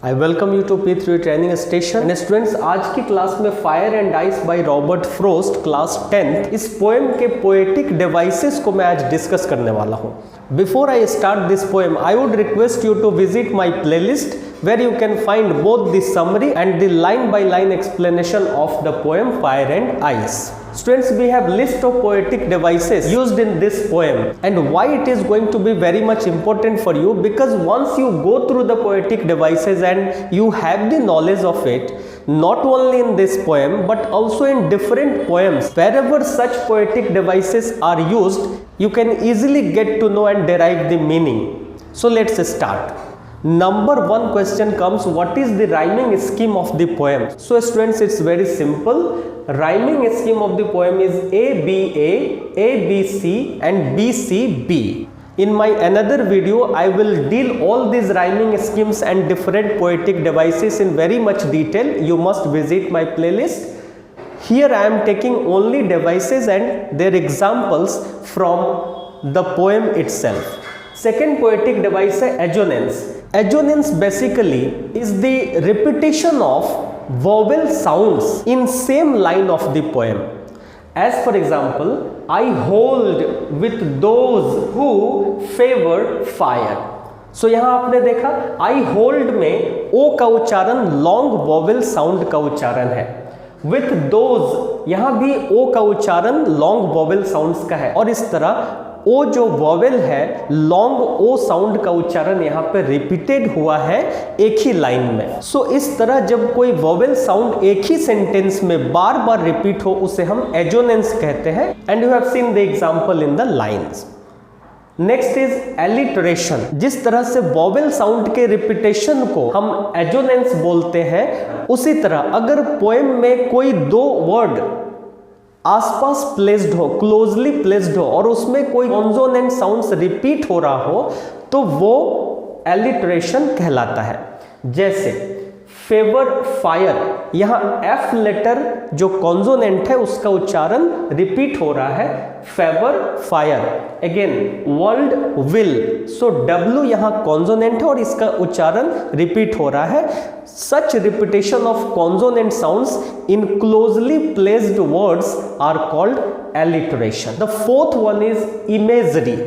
I welcome you to P3 training station. Students, आज की class में fire and ice by Robert frost class 10th इस poem के poetic devices को मैं आज डिस्कस करने वाला हूँ। Before I start this poem I would request you to visit my playlist where you can find both the summary and the line by line explanation of the poem Fire and Ice. Students, we have list of poetic devices used in this poem, and why it is going to be very much important for you, because once you go through the poetic devices and you have the knowledge of it, not only in this poem but also in different poems, wherever such poetic devices are used, you can easily get to know and derive the meaning. So let's start. Number one question comes, what is the rhyming scheme of the poem? So students, it's very simple. Rhyming scheme of the poem is A B A, A B C and B C B. In my another video I will deal all these rhyming schemes and different poetic devices in very much detail. You must visit my playlist. Here I am taking only devices and their examples from the poem itself. Second poetic device है assonance. Assonance basically is the repetition of vowel sounds in same line of the poem. As for example, I hold with those who favor fire. So यहाँ आपने देखा I hold में O का उच्चारण long vowel sound का उच्चारण है। With those यहाँ भी O का उच्चारण लॉन्ग वॉवेल साउंड्स का है, और इस तरह ओ जो वॉवेल है लॉन्ग ओ साउंड का उच्चारण यहाँ पे रिपीटेड हुआ है एक ही लाइन में। सो इस तरह जब कोई वॉवेल साउंड एक ही सेंटेंस में बार बार रिपीट हो उसे हम एजोनेंस कहते हैं, and you have seen the example in the lines. Next is alliteration. जिस तरह से वॉवेल साउंड के रिपीटेशन को हम एजोनेंस बोलते हैं, उसी तरह अगर पोएम में कोई दो वर्ड आसपास प्लेस्ड हो, क्लोजली प्लेस्ड हो, और उसमें कोई कॉन्सोनेंट साउंड्स रिपीट हो रहा हो, तो वो एलिटरेशन कहलाता है। जैसे फेवर फायर, यहाँ एफ लेटर जो कॉन्सोनेंट है उसका उच्चारण रिपीट हो रहा है, favour fire. Again world will, so W यहाँ कॉन्सोनेंट है और इसका उच्चारण रिपीट हो रहा है। Such repetition of consonant sounds in closely placed words are called alliteration. The fourth one is imagery.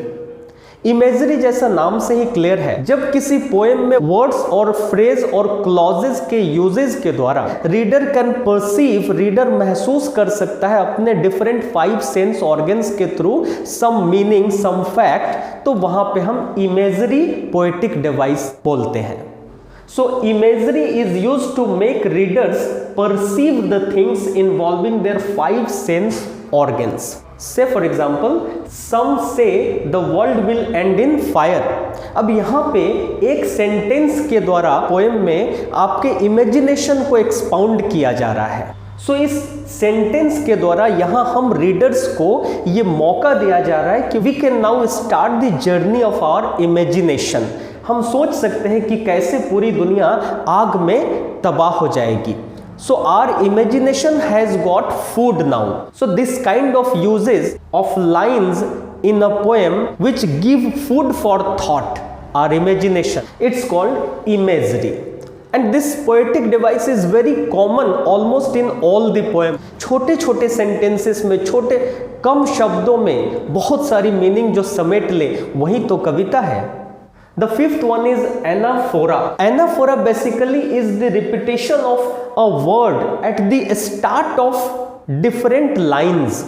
Imagery जैसा नाम से ही क्लियर है, जब किसी पोएम में वर्ड्स और फ्रेज और क्लॉजेस के यूजेस के द्वारा रीडर कैन परसीव, रीडर महसूस कर सकता है अपने डिफरेंट 5 सेंस ऑर्गन्स के थ्रू सम मीनिंग, सम फैक्ट, तो वहां पे हम इमेजरी पोएटिक डिवाइस बोलते हैं। So imagery is used to make readers perceive the things involving their 5 sense organs. Say for example, some say the world will end in fire. अब यहाँ पे एक सेंटेंस के द्वारा पोएम में आपके इमेजिनेशन को एक्सपाउंड किया जा रहा है। सो इस सेंटेंस के द्वारा यहाँ हम रीडर्स को ये मौका दिया जा रहा है कि we can now start the journey of our imagination. हम सोच सकते हैं कि कैसे पूरी दुनिया आग में तबाह हो जाएगी। So our imagination has got food now. So this kind of uses of lines in a poem which give food for thought, our imagination, it's called imagery. And this poetic device is very common almost in all the poem. छोटे छोटे sentences में, छोटे कम शब्दों में बहुत सारी meaning जो समेट ले, वही तो कविता है। The fifth one is anaphora. Anaphora basically is the repetition of a word at the start of different lines.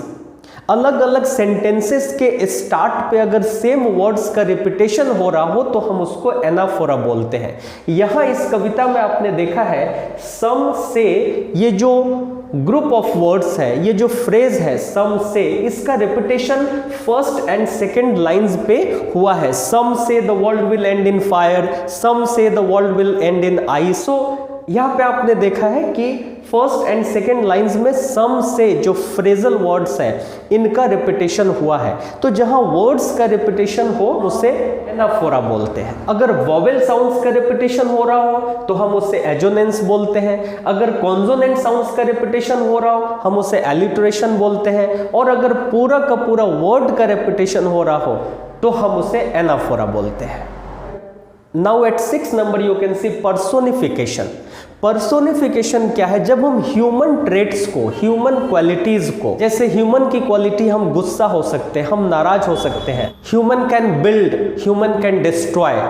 अलग अलग सेंटेंसेस के स्टार्ट पे अगर सेम वर्ड्स का रिपीटेशन हो रहा हो तो हम उसको एनाफोरा बोलते हैं। यहाँ इस कविता में आपने देखा है सम से, ये जो ग्रुप ऑफ वर्ड्स है, ये जो फ्रेज है सम से, इसका repetition first and second lines पे हुआ है। Some say the world will end in fire, some say the world will end in ice. So यहाँ पे आपने देखा है कि फर्स्ट एंड सेकेंड लाइंस में सम से जो फ्रेजल वर्ड्स हैं इनका रिपीटेशन हुआ है, तो जहां वर्ड्स का रिपीटेशन हो उसे एनाफोरा बोलते हैं। अगर वॉवेल साउंड्स का रिपीटेशन हो रहा हो तो हम उसे एजोनेंस बोलते हैं, अगर कॉन्सोनेंट साउंड्स का रिपीटेशन हो रहा हो हम उसे एलिटरेशन बोलते हैं, और अगर पूरा का पूरा वर्ड का रिपीटेशन हो रहा हो तो हम उसे एनाफोरा बोलते हैं। Now at 6 number you can C personification. Personification क्या है? जब हम ह्यूमन ट्रेट्स को, ह्यूमन क्वालिटीज को, जैसे ह्यूमन की क्वालिटी हम गुस्सा हो सकते हैं, हम नाराज हो सकते हैं, human can build, human can destroy,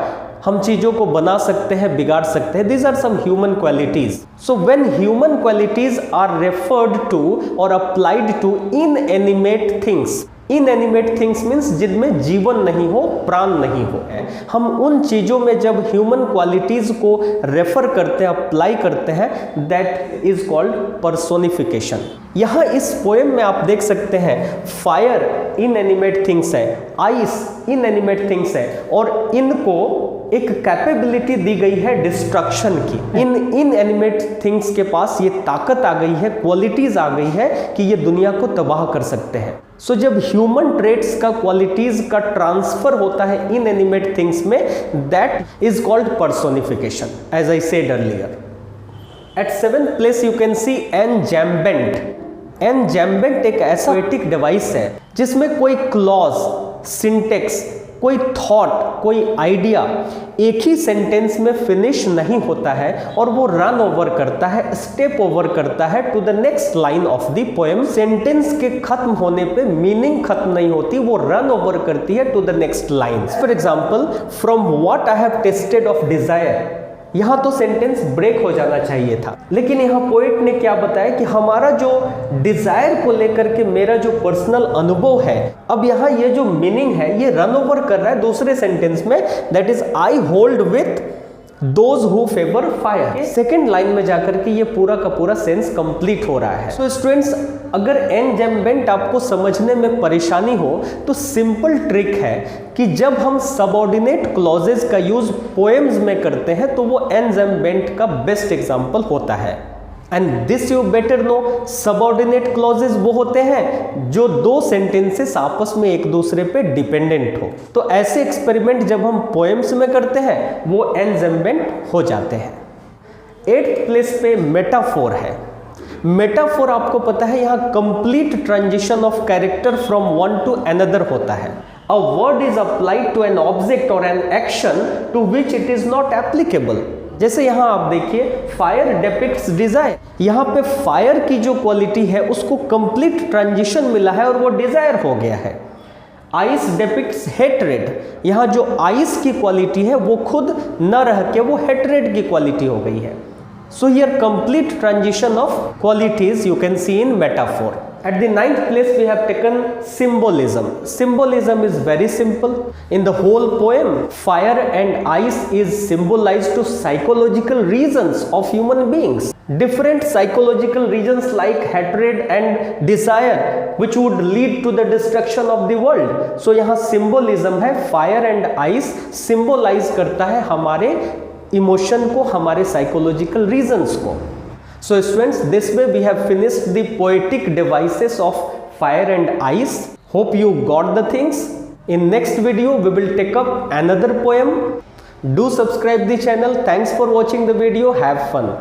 हम चीजों को बना सकते हैं, बिगाड़ सकते हैं। These are some human qualities. So when human qualities are referred to और applied to inanimate things, inanimate things means जिनमें जीवन नहीं हो, प्राण नहीं हो, हम उन चीजों में जब ह्यूमन क्वालिटीज को रेफर करते हैं, अप्लाई करते हैं, दैट इज कॉल्ड पर्सोनिफिकेशन। यहां इस पोएम में आप देख सकते हैं फायर इनएनिमेट थिंग्स है, आइस इनएनिमेट थिंग्स है, और इनको एक कैपेबिलिटी दी गई है डिस्ट्रक्शन की। इन इनएनिमेट थिंग्स के पास ये ताकत आ गई है, क्वालिटीज आ गई है कि ये दुनिया को तबाह कर सकते हैं। सो जब ह्यूमन ट्रेट्स का, क्वालिटीज का ट्रांसफर होता है इनएनिमेट थिंग्स में, that is called personification as I said earlier. At 7th place you can see enjambment. Enjambment एक ऐसा पोएटिक डिवाइस है जिसमें कोई क्लॉज, सिंटेक्स, कोई थॉट, कोई आइडिया एक ही सेंटेंस में फिनिश नहीं होता है और वो रन ओवर करता है, स्टेप ओवर करता है to the next line of the poem. Sentence के खत्म होने पे मीनिंग खत्म नहीं होती, वो रन ओवर करती है to the next line. For example, from what I have tested of desire, यहां तो सेंटेंस ब्रेक हो जाना चाहिए था, लेकिन यहां पोएट ने क्या बताया कि हमारा जो डिजायर को लेकर के मेरा जो पर्सनल अनुभव है, अब यहां ये जो मीनिंग है ये रन ओवर कर रहा है दूसरे सेंटेंस में, that is I hold with those who favour fire. Second line में जाकर के ये पूरा का पूरा सेंस कंप्लीट हो रहा है। सो स्टूडेंट्स, अगर एनजैम्बेंट आपको समझने में परेशानी हो तो सिंपल ट्रिक है कि जब हम सबऑर्डिनेट क्लॉजेस का यूज पोएम्स में करते हैं तो वो एनजैम्बेंट का बेस्ट एग्जांपल होता है। And this you better know, subordinate clauses वो होते हैं जो दो सेंटेंसेस आपस में एक दूसरे पे डिपेंडेंट हो। तो ऐसे एक्सपेरिमेंट जब हम पोएम्स में करते हैं वो एनजैम्बेंट हो जाते हैं। 8th प्लेस पे मेटाफोर है। मेटाफोर आपको पता है यहाँ complete transition of character from one to another होता है। A word is applied to an object और an action to which it is not applicable. जैसे यहां आप देखिए, फायर डिपिक्ट्स डिजायर, यहां पे फायर की जो क्वालिटी है उसको कंप्लीट ट्रांजिशन मिला है और वो डिजायर हो गया है। आइस डिपिक्ट्स हेट्रेड, यहां जो आइस की क्वालिटी है वो खुद न रह के वो हेट्रेड की क्वालिटी हो गई है। So here complete transition of qualities you can C in metaphor. At the 9th place we have taken symbolism. Symbolism is very simple. In the whole poem, fire and ice is symbolized to psychological reasons of human beings. Different psychological reasons like hatred and desire which would lead to the destruction of the world. So यहाँ symbolism है, fire and ice symbolize करता है हमारे emotion को, हमारे psychological reasons को। So students, this way we have finished the poetic devices of fire and ice. Hope you got the things. In next video we will take up another poem. Do subscribe the channel. Thanks for watching the video. Have fun.